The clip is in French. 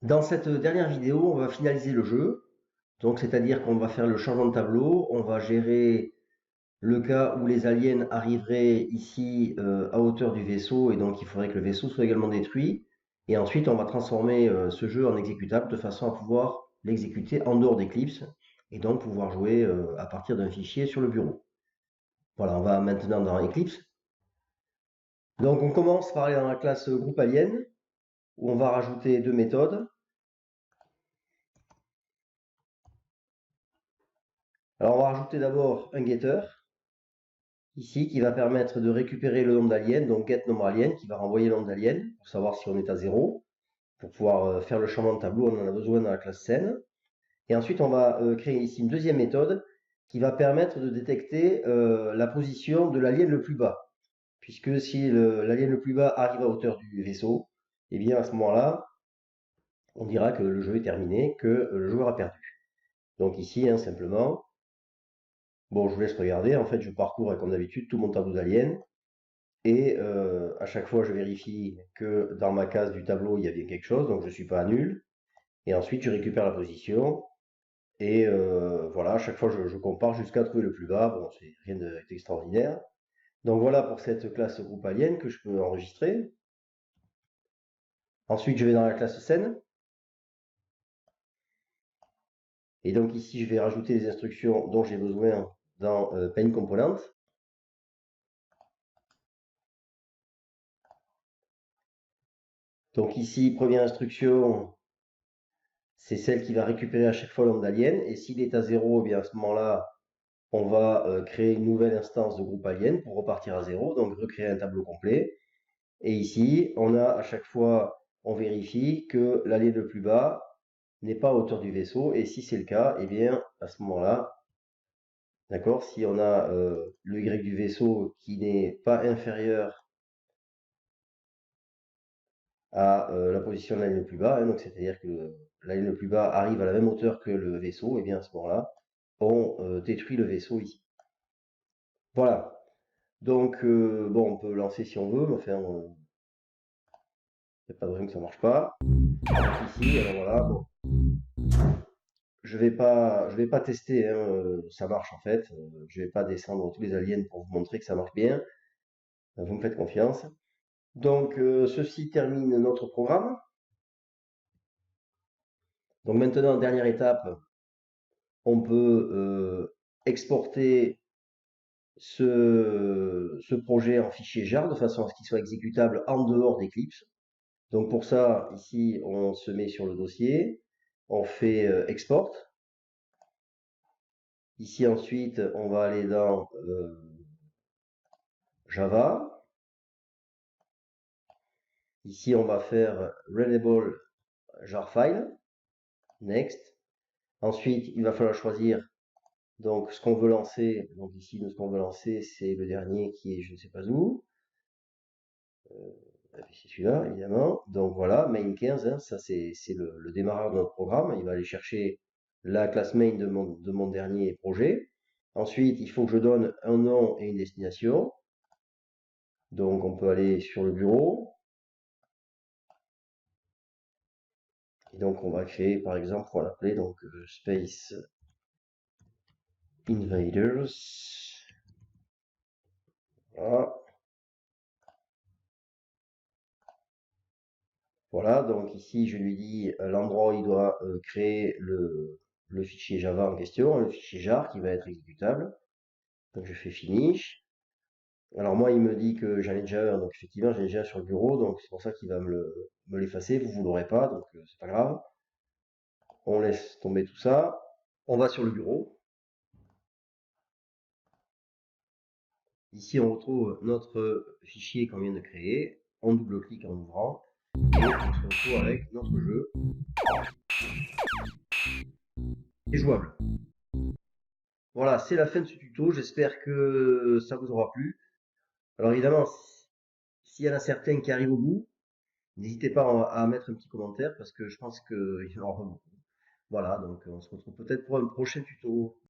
Dans cette dernière vidéo, on va finaliser le jeu. Donc, c'est-à-dire qu'on va faire le changement de tableau, on va gérer le cas où les aliens arriveraient ici à hauteur du vaisseau et donc il faudrait que le vaisseau soit également détruit. Et ensuite, on va transformer ce jeu en exécutable de façon à pouvoir l'exécuter en dehors d'Eclipse et donc pouvoir jouer à partir d'un fichier sur le bureau. Voilà, on va maintenant dans Eclipse. Donc, on commence par aller dans la classe groupe alien où on va rajouter deux méthodes. Alors, on va rajouter d'abord un getter, ici, qui va permettre de récupérer le nombre d'aliens, donc get nombre alien, qui va renvoyer le nombre d'aliens, pour savoir si on est à 0. Pour pouvoir faire le changement de tableau, on en a besoin dans la classe scène. Et ensuite, on va créer ici une deuxième méthode qui va permettre de détecter la position de l'alien le plus bas. Puisque si l'alien le plus bas arrive à hauteur du vaisseau, et bien à ce moment-là, on dira que le jeu est terminé, que le joueur a perdu. Donc ici, hein, simplement, bon, je vous laisse regarder. En fait, je parcours comme d'habitude tout mon tableau d'aliens. Et à chaque fois, je vérifie que dans ma case du tableau, il y a bien quelque chose, donc je ne suis pas à nul. Et ensuite, je récupère la position. Et voilà, à chaque fois, je compare jusqu'à trouver le plus bas. Bon, c'est rien d'extraordinaire. Donc voilà pour cette classe groupe alien que je peux enregistrer. Ensuite, je vais dans la classe scène. Et donc ici, je vais rajouter les instructions dont j'ai besoin dans Paint Component. Donc ici, première instruction, c'est celle qui va récupérer à chaque fois le nombre d'aliens. Et s'il est à 0, eh bien à ce moment-là, on va créer une nouvelle instance de groupe alien pour repartir à 0, donc recréer un tableau complet. Et ici, on a à chaque fois, on vérifie que l'alien le plus bas n'est pas à hauteur du vaisseau. Et si c'est le cas, eh bien à ce moment-là, d'accord, si on a le Y du vaisseau qui n'est pas inférieur à la position de l'alien le plus bas, hein, donc c'est-à-dire que l'alien le plus bas arrive à la même hauteur que le vaisseau, et bien à ce moment-là, on détruit le vaisseau ici. Voilà. Donc, bon, on peut lancer si on veut, mais enfin, il n'y a pas de raison que ça ne marche pas. Donc ici, alors voilà, bon. Je vais pas tester, hein, ça marche en fait. Je vais pas descendre tous les aliens pour vous montrer que ça marche bien. Vous me faites confiance. Donc, ceci termine notre programme. Donc maintenant, dernière étape, on peut exporter ce projet en fichier jar de façon à ce qu'il soit exécutable en dehors d'Eclipse. Donc pour ça, ici, on se met sur le dossier, on fait export. Ici ensuite, on va aller dans Java. Ici, on va faire Readable jar file. Next. Ensuite, il va falloir choisir donc ce qu'on veut lancer. Donc ici, ce qu'on veut lancer, c'est le dernier qui est je ne sais pas où. C'est celui-là, évidemment. Donc voilà, main 15, hein, ça c'est le démarrage de notre programme. Il va aller chercher la classe main de mon dernier projet. Ensuite, il faut que je donne un nom et une destination. Donc on peut aller sur le bureau. Et donc on va créer, par exemple, on va l'appeler donc Space Invaders. Voilà. Voilà, donc ici je lui dis l'endroit où il doit créer le fichier Java en question, le fichier jar qui va être exécutable. Donc je fais finish. Alors moi il me dit que j'en ai déjà un, donc effectivement j'en ai déjà un sur le bureau, donc c'est pour ça qu'il va me l'effacer, vous l'aurez pas, donc c'est pas grave. On laisse tomber tout ça. On va sur le bureau. Ici on retrouve notre fichier qu'on vient de créer. On double-clique en ouvrant et on se retrouve avec notre jeu qui est jouable. Voilà, c'est la fin de ce tuto. J'espère que ça vous aura plu. Alors évidemment, s'il y en a certains qui arrivent au bout, n'hésitez pas à mettre un petit commentaire parce que je pense qu'il y en aura pas beaucoup. Voilà, donc on se retrouve peut-être pour un prochain tuto.